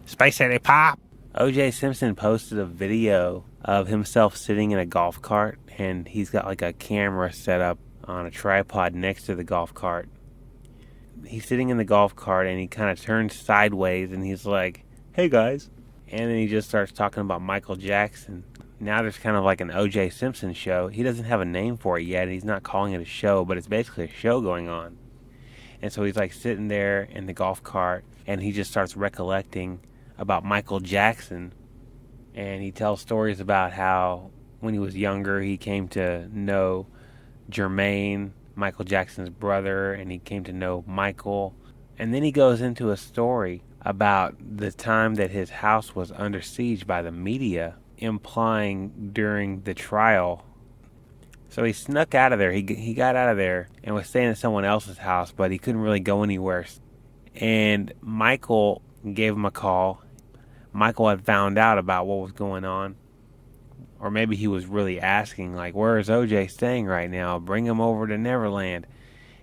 Space City Pop. OJ Simpson posted a video of himself sitting in a golf cart, and he's got like a camera set up on a tripod next to the golf cart. He's sitting in the golf cart and he kind of turns sideways and he's like, "Hey guys." And then he just starts talking about Michael Jackson. Now there's kind of like an OJ Simpson show. He doesn't have a name for it yet. He's not calling it a show, but it's basically a show going on. And so he's like sitting there in the golf cart and he just starts recollecting about Michael Jackson. And he tells stories about how when he was younger he came to know Jermaine, Michael Jackson's brother, and he came to know Michael. And then he goes into a story about the time that his house was under siege by the media, implying during the trial. So he snuck out of there. He got out of there and was staying at someone else's house, but he couldn't really go anywhere. And Michael gave him a call. Michael had found out about what was going on. Or maybe he was really asking, like, where is OJ staying right now? Bring him over to Neverland.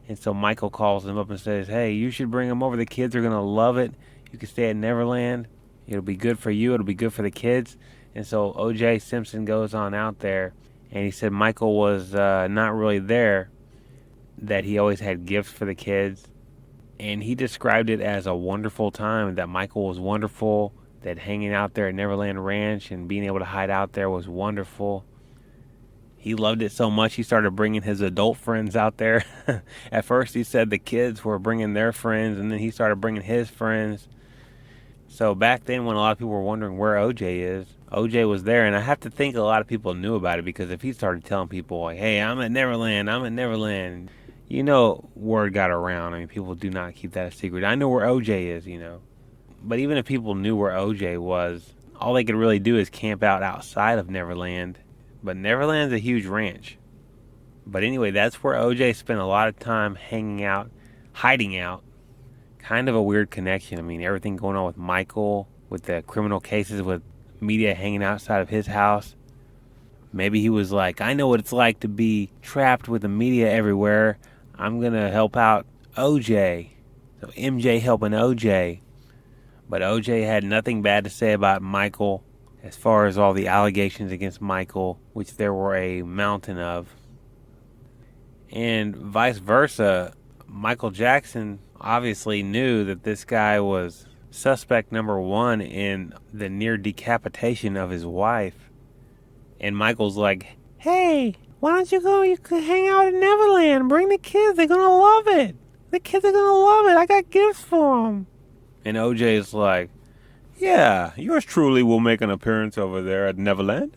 And so Michael calls him up and says, hey, you should bring him over. The kids are going to love it. You can stay at Neverland. It'll be good for you. It'll be good for the kids. And so OJ Simpson goes on out there. And he said Michael was not really there, that he always had gifts for the kids. And he described it as a wonderful time, that Michael was wonderful, that hanging out there at Neverland Ranch and being able to hide out there was wonderful. He loved it so much he started bringing his adult friends out there. At first he said the kids were bringing their friends, and then he started bringing his friends. So back then, when a lot of people were wondering where OJ is, OJ was there, and I have to think a lot of people knew about it, because if he started telling people, like, hey, I'm at Neverland, you know, word got around. I mean, people do not keep that a secret. I know where OJ is, you know. But even if people knew where OJ was, all they could really do is camp out outside of Neverland. But Neverland's a huge ranch. But anyway, that's where OJ spent a lot of time hanging out, hiding out. Kind of a weird connection. I mean, everything going on with Michael, with the criminal cases, with media hanging outside of his house. Maybe he was like, I know what it's like to be trapped with the media everywhere. I'm going to help out OJ. So MJ helping OJ. But OJ had nothing bad to say about Michael, as far as all the allegations against Michael, which there were a mountain of. And vice versa, Michael Jackson obviously knew that this guy was suspect number one in the near decapitation of his wife. And Michael's like, hey, why don't you go? You can hang out at Neverland. Bring the kids. They're going to love it. The kids are going to love it. I got gifts for them. And OJ's like, yeah, yours truly will make an appearance over there at Neverland.